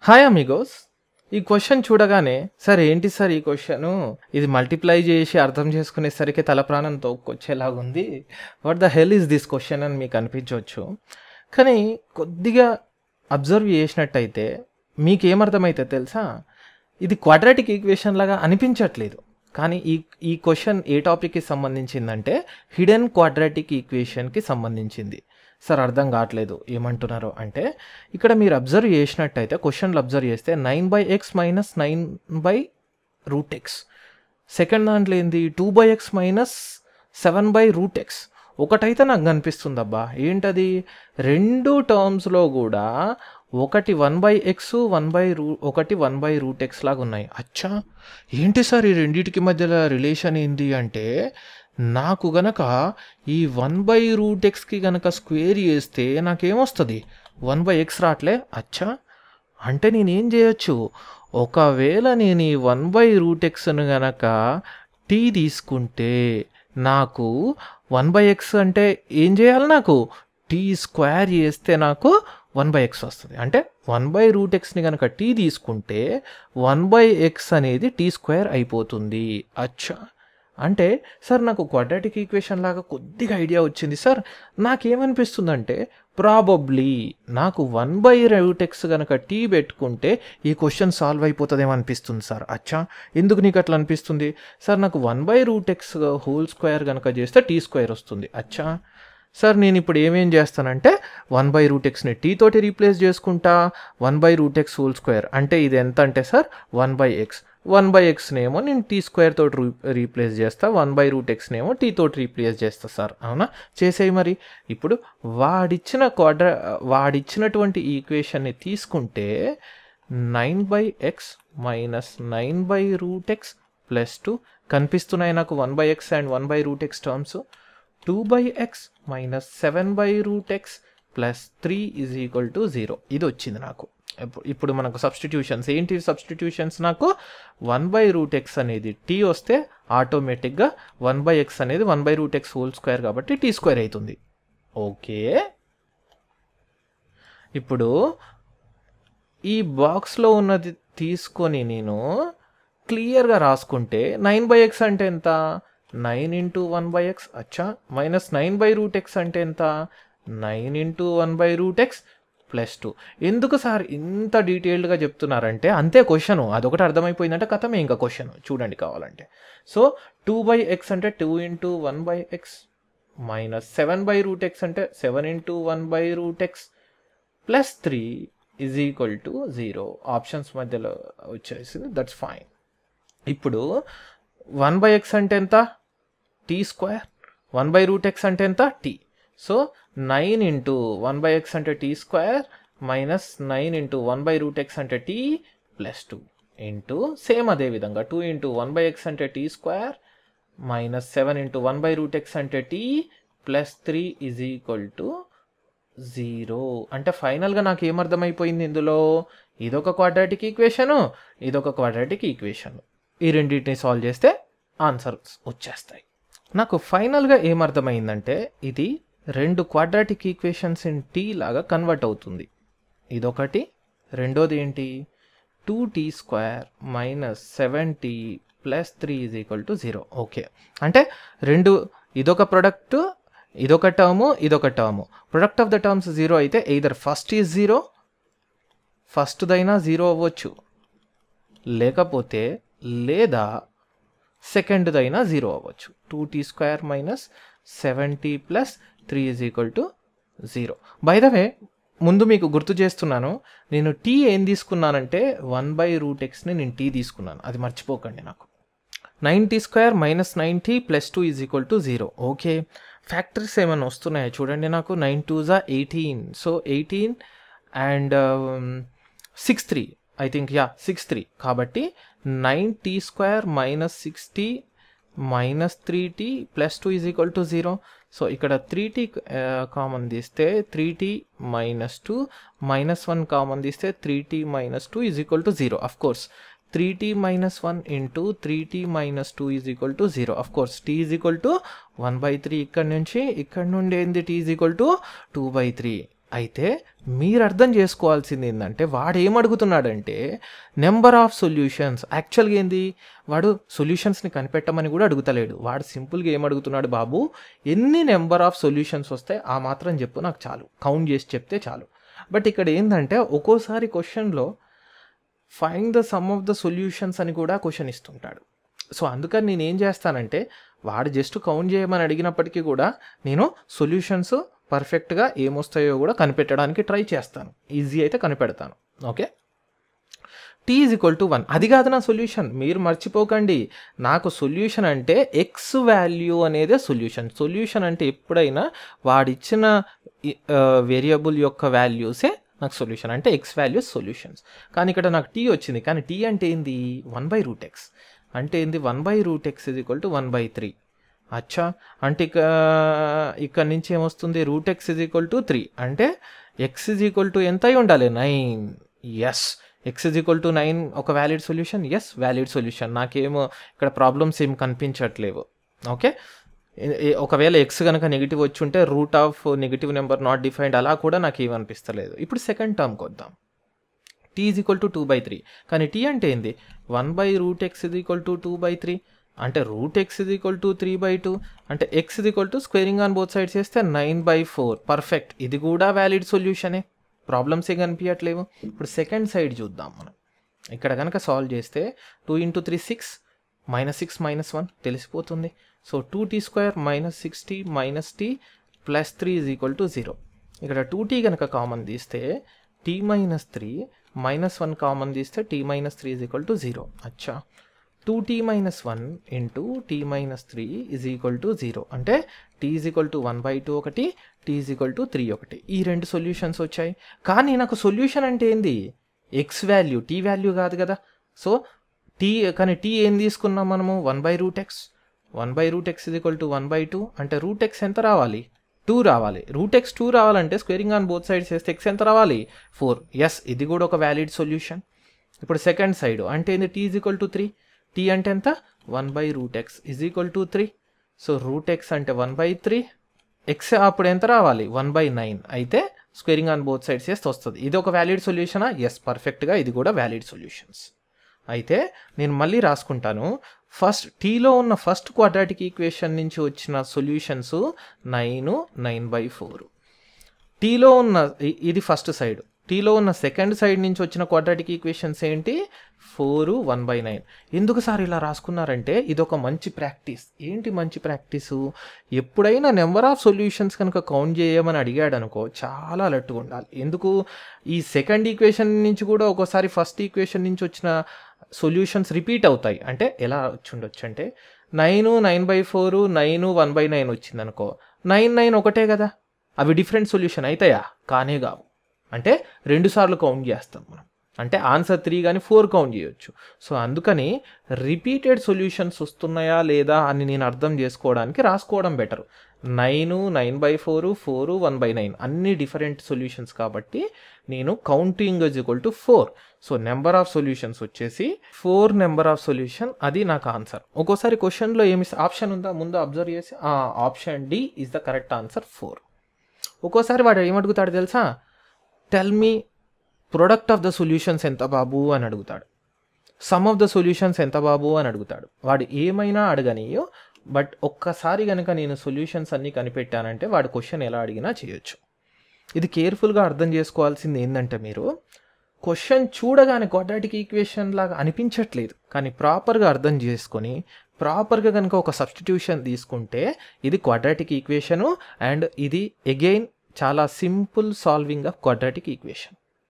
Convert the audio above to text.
Hi amigos. ఈ question చూడగానే sir ఏంటి సార్ ఈ క్వశ్చను, ఇది మల్టిప్లై చేసి అర్థం చేసుకునేసరికి తల ప్రాణం తోక్కొచ్చేలాగుంది, what the hell is this question అని మీకు అనిపించవచ్చు. కానీ కొద్దిగా అబ్జర్వ్ చేసినట్టయితే మీకేమర్థమైతే తెలుసా, ఇది క్వాడ్రాటిక్ ఈక్వేషన్ లాగా అనిపించట్లేదు. కానీ ఈ క్వశ్చన్ ఏ టాపిక్కి సంబంధించిందంటే హిడెన్ క్వాడ్రాటిక్ ఈక్వేషన్కి సంబంధించింది. సార్ అర్థం కావట్లేదు ఏమంటున్నారో అంటే, ఇక్కడ మీరు అబ్జర్వ్ చేసినట్టయితే క్వశ్చన్లు అబ్జర్వ్ చేస్తే 9/x మైనస్ 9/√x, సెకండ్ దాంట్లో ఏంది 2/x మైనస్ 7/√x. ఒకటైతే నాకు కనిపిస్తుంది అబ్బా, ఏంటది, రెండు టర్మ్స్లో కూడా ఒకటి 1/x ఒకటి 1/√x లాగా ఉన్నాయి. అచ్చా ఏంటి సార్ ఈ రెండింటికి మధ్యలో రిలేషన్ ఏంటి అంటే, నాకు గనక ఈ 1/√xకి గనక స్క్వేర్ చేస్తే నాకేమొస్తుంది, 1/x రావట్లే. అచ్చా అంటే నేనేం చేయొచ్చు, ఒకవేళ నేను ఈ 1/√xను గనక t తీసుకుంటే నాకు 1/x అంటే ఏం చేయాలి, నాకు t స్క్వేర్ చేస్తే నాకు 1/x వస్తుంది. అంటే 1/√xని కనుక t తీసుకుంటే 1/x అనేది t స్క్వేర్ అయిపోతుంది. అచ్చా అంటే సార్ నాకు క్వాడ్రాటిక్ ఈక్వేషన్ లాగా కొద్దిగా ఐడియా వచ్చింది సార్. నాకేమనిపిస్తుందంటే ప్రాబబ్లీ నాకు 1/√x కనుక t పెట్టుకుంటే ఈ క్వశ్చన్ సాల్వ్ అయిపోతుందేమో అనిపిస్తుంది సార్. అచ్చా ఎందుకు నీకు అట్లా అనిపిస్తుంది సార్, నాకు 1/√x హోల్ స్క్వేర్ కనుక చేస్తే t స్క్వేర్ వస్తుంది. అచ్చా సార్ నేను ఇప్పుడు ఏమేం చేస్తానంటే 1/√xని t తోటి రీప్లేస్ చేసుకుంటా, 1/√x హోల్ స్క్వేర్ అంటే ఇది ఎంత అంటే సార్ 1/xనేమో నేను t స్క్వేర్ తోటి రీప్లేస్ చేస్తా, 1/√xనేమో t తోటి రీప్లేస్ చేస్తా సార్. అవునా, చేసేయి మరి. ఇప్పుడు వాడిచ్చినటువంటి ఈక్వేషన్ని తీసుకుంటే 9/x మైనస్ 9/√x ప్లస్ 2 కనిపిస్తున్నాయి నాకు 1/x and 1/√x terms. 2/x minus 7/√x plus 3 is equal to 0. ఇది వచ్చింది నాకు. ఇప్పుడు మనకు సబ్స్టిట్యూషన్స్ ఏంటి, సబ్స్టిట్యూషన్స్ నాకు 1/√x అనేది t వస్తే ఆటోమేటిక్గా 1/x అనేది 1/√x హోల్ స్క్వేర్ కాబట్టి t స్క్వేర్ అవుతుంది. ఓకే, ఇప్పుడు ఈ బాక్స్లో ఉన్నది తీసుకొని నేను క్లియర్గా రాసుకుంటే 9/x అంటే ఎంత, 9 ఇంటూ 1/x. అచ్చా మైనస్ 9/√x అంటే ఎంత, 9 ఇంటూ 1/√x ప్లస్ 2. ఎందుకు సార్ ఇంత డీటెయిల్డ్గా చెప్తున్నారంటే అంతే క్వశ్చన్, అదొకటి అర్థమైపోయిందంటే కథమే ఇంకా క్వశ్చన్ చూడండి కావాలంటే. సో 2/x అంటే 2 ఇంటూ 1/x మైనస్ 7/√x అంటే 7 into 1/√x plus 3 is equal to 0. Options మధ్యలో వచ్చేసింది, దట్స్ ఫైన్. ఇప్పుడు 1/x అంటే ఎంత, t స్క్వేర్, 1/√x అంటే ఎంత, t. సో 9 ఇంటూ 1/x అంటే t square minus 9 into 1/√x అంటే t ప్లస్ 2 ఇంటూ సేమ్ అదే విధంగా 2 ఇంటూ 1/x అంటే t square minus 7 into 1/√x అంటే t plus 3 is equal to 0. అంటే ఫైనల్గా నాకు ఏమర్థమైపోయింది ఇందులో, ఇదొక క్వాడ్రాటిక్ ఈక్వేషను, ఇదొక క్వాడ్రాటిక్ ఈక్వేషను. ఈ రెండింటిని సాల్వ్ చేస్తే ఆన్సర్స్ వచ్చేస్తాయి. నాకు ఫైనల్గా ఏమర్థమైందంటే ఇది రెండు క్వాడ్రాటిక్ ఈక్వేషన్స్ ఇన్ టీ లాగా కన్వర్ట్ అవుతుంది. ఇదొకటి, రెండోది ఏంటి 2t square minus 7t plus 3 is equal to 0. Okay అంటే రెండు, ఇదొక ప్రొడక్ట్, ఇదొక టర్ము, ఇదొక term. Product of the terms 0 అయితే ఎయిదర్ ఫస్ట్ ఈజ్ 0, ఫస్ట్దైనా 0 అవ్వచ్చు, లేదా సెకండ్దైనా 0 అవ్వచ్చు. 2t square minus 7t plus 3 is equal to 0. By the way ముందు మీకు గుర్తు చేస్తున్నాను, నేను t ఏం తీసుకున్నానంటే 1/√xని నేను t తీసుకున్నాను, అది మర్చిపోకండి. నాకు 9t square minus 9t plus 2 is equal to 0. Okay, factors ఏమైనా వస్తున్నాయో చూడండి. నాకు 9 2s 18, so 18 and 6 3 I think 6 3 కాబట్టి 9t square minus 6t minus 3t plus 2 is equal to 0. So ఇక్కడ 3t కామన్ తీస్తే 3t మైనస్ 2 మైనస్ 1 కామన్ తీస్తే 3t minus 2 is equal to 0. Of course 3t minus 1 into 3t minus 2 is equal to 0. Of course t is equal to 1/3. ఇక్కడ నుండి ఏంది t is equal to 2/3. అయితే మీరు అర్థం చేసుకోవాల్సింది ఏంటంటే వాడు ఏమడుగుతున్నాడంటే నెంబర్ ఆఫ్ సొల్యూషన్స్. యాక్చువల్గా ఏంది, వాడు సొల్యూషన్స్ని కనిపెట్టమని కూడా అడుగుతలేడు. వాడు సింపుల్గా ఏమడుగుతున్నాడు, బాబు ఎన్ని నెంబర్ ఆఫ్ సొల్యూషన్స్ వస్తాయి ఆ మాత్రం చెప్పు నాకు చాలు, కౌంట్ చేసి చెప్తే చాలు. బట్ ఇక్కడ ఏంటంటే ఒక్కోసారి క్వశ్చన్లో find the sum of the solutions అని కూడా క్వశ్చన్ ఇస్తుంటాడు. సో అందుకని నేను ఏం చేస్తానంటే వాడు జస్ట్ కౌంట్ చేయమని అడిగినప్పటికీ కూడా నేను సొల్యూషన్స్ పర్ఫెక్ట్గా ఏమొస్తాయో కూడా కనిపెట్టడానికి ట్రై చేస్తాను. ఈజీ అయితే కనిపెడతాను. Okay, t is equal to 1. అది కాదు నా సొల్యూషన్, మీరు మర్చిపోకండి. నాకు సొల్యూషన్ అంటే ఎక్స్ వాల్యూ అనేదే సొల్యూషన్. సొల్యూషన్ అంటే ఎప్పుడైనా వాడిచ్చిన వేరియబుల్ యొక్క వాల్యూసే నాకు సొల్యూషన్, అంటే ఎక్స్ వాల్యూస్ సొల్యూషన్స్. కానీ ఇక్కడ నాకు t వచ్చింది, కానీ t అంటే ఏంది, 1/√x. అంటే ఏంది, 1/√x ఈజ్ ఈక్వల్ టు 1/3. అచ్చా, అంటే ఇక్కడ నుంచి ఏమొస్తుంది, √x ఈజ్ ఈక్వల్ టు 3. అంటే x ఈజ్ ఈక్వల్ టు ఎంత అయి ఉండాలి, 9. Yes, x is equal to 9 ఒక valid solution. Yes, valid solution. నాకేమో ఇక్కడ ప్రాబ్లమ్స్ ఏం కనిపించట్లేవు. ఓకే, ఒకవేళ x కనుక నెగిటివ్ వచ్చి ఉంటే root of negative number not defined అలా కూడా నాకు ఏమనిపిస్తలేదు. ఇప్పుడు సెకండ్ టర్మ్కి వద్దాం. t is equal to 2/3. కానీ t అంటే ఏంది, 1/√x ఈజ్ ఈక్వల్ టు 2/3. అంటే √x ఈజ్ ఈక్వల్ టు 3/2. అంటే x is equal to squaring on both sides చేస్తే 9/4. పర్ఫెక్ట్, ఇది కూడా వ్యాలిడ్ సొల్యూషనే, ప్రాబ్లమ్స్ ఏ కనిపించట్లేవు. ఇప్పుడు సెకండ్ సైడ్ చూద్దాం మనం. ఇక్కడ కనుక సాల్వ్ చేస్తే 2 × 3 6, -6 -1 తెలిసిపోతుంది. So 2t² - 6t - t + 3 is equal to 0. ఇక్కడ 2t కనుక కామన్ తీస్తే t - 3 -1 కామన్ తీస్తే t - 3 ఈజ్ ఈక్వల్ టు 0. అచ్చా, 2t - 1 × t - 3 is equal to 0. అంటే t ఈజ్ ఈక్వల్ టు 1/2 ఒకటి, t ఈజ్ ఈక్వల్ టు 3 ఒకటి. ఈ రెండు సొల్యూషన్స్ వచ్చాయి. కానీ నాకు సొల్యూషన్ అంటే ఏంది, ఎక్స్ వాల్యూ, t వాల్యూ కాదు కదా. సో కానీ t ఏం తీసుకున్నాం మనము, 1/√x. 1/√x is equal to 1/2. అంటే √x ఎంత రావాలి, 2 రావాలి. √x 2 రావాలంటే స్క్వేరింగ్ ఆన్ బోత్ సైడ్స్ చేస్తే x ఎంత రావాలి, 4. ఎస్, ఇది కూడా ఒక వ్యాలిడ్ సొల్యూషన్. ఇప్పుడు సెకండ్ సైడ్ అంటే ఏంది, t is equal to 3. t అంటే ఎంత, 1/√x is equal to 3. So √x అంటే 1/3, x అప్పుడు ఎంత రావాలి, 1/9. అయితే స్క్వేరింగ్ ఆన్ బోత్ సైడ్స్ చేస్తే వస్తుంది. ఇది ఒక వ్యాలిడ్ సొల్యూషనా, ఎస్, పర్ఫెక్ట్గా ఇది కూడా వ్యాలిడ్ సొల్యూషన్స్. అయితే నేను మళ్ళీ రాసుకుంటాను. ఫస్ట్ టీలో ఉన్న ఫస్ట్ క్వాడ్రాటిక్ ఈక్వేషన్ నుంచి వచ్చిన సొల్యూషన్స్ 9, 9/4. టీలో ఉన్న ఇది ఫస్ట్ సైడ్. టీలో ఉన్న సెకండ్ సైడ్ నుంచి వచ్చిన క్వాడ్రాటిక్ ఈక్వేషన్స్ ఏంటి, 4, 1/9. ఎందుకు సార్ ఇలా రాసుకున్నారంటే ఇది ఒక మంచి ప్రాక్టీస్. ఏంటి మంచి ప్రాక్టీసు, ఎప్పుడైనా నెంబర్ ఆఫ్ సొల్యూషన్స్ కనుక కౌంట్ చేయమని అడిగాడు అనుకో చాలా అలర్ట్గా ఉండాలి. ఎందుకు, ఈ సెకండ్ ఈక్వేషన్ నుంచి కూడా ఒక్కోసారి ఫస్ట్ ఈక్వేషన్ నుంచి వచ్చిన సొల్యూషన్స్ రిపీట్ అవుతాయి. అంటే ఎలా వచ్చి ఉండొచ్చు అంటే 9, 9/4, 9, 1/9 వచ్చింది అనుకో, 9, 9 ఒకటే కదా, అవి డిఫరెంట్ సొల్యూషన్ అవుతాయా, కానే కావు. అంటే 2 సార్లు కౌంట్ చేస్తాం మనం, అంటే ఆన్సర్ 3 కానీ 4 కౌంట్ చేయొచ్చు. సో అందుకని రిపీటెడ్ సొల్యూషన్స్ వస్తున్నాయా లేదా అని నేను అర్థం చేసుకోవడానికి రాసుకోవడం బెటర్. 9, 9/4, 4, 1/9 అన్ని డిఫరెంట్ సొల్యూషన్స్ కాబట్టి నేను counting is equal to 4. So number of solutions వచ్చేసి 4 నెంబర్ ఆఫ్ సొల్యూషన్, అది నాకు ఆన్సర్. ఒక్కోసారి క్వశ్చన్లో ఏమి ఆప్షన్ ఉందా ముందు అబ్జర్వ్ చేసి, option D is the correct answer 4. ఒక్కోసారి వాడు ఏమడుగుతాడు తెలుసా, tell me product of the solutions ఎంత బాబు అని అడుగుతాడు, సమ్ ఆఫ్ ద సొల్యూషన్స్ ఎంత బాబు అని అడుగుతాడు. వాడు ఏమైనా అడగనియో, బట్ ఒక్కసారి కనుక నేను సొల్యూషన్స్ అన్నీ కనిపెట్టానంటే వాడు క్వశ్చన్ ఎలా అడిగినా చేయొచ్చు. ఇది కేర్ఫుల్గా అర్థం చేసుకోవాల్సింది ఏంటంటే, మీరు క్వశ్చన్ చూడగానే క్వాడ్రాటిక్ ఈక్వేషన్ లాగా అనిపించట్లేదు, కానీ ప్రాపర్గా అర్థం చేసుకొని ప్రాపర్గా కనుక ఒక సబ్స్టిట్యూషన్ తీసుకుంటే ఇది క్వాడ్రాటిక్ ఈక్వేషను, అండ్ ఇది అగైన్ చాలా simple solving of quadratic equation.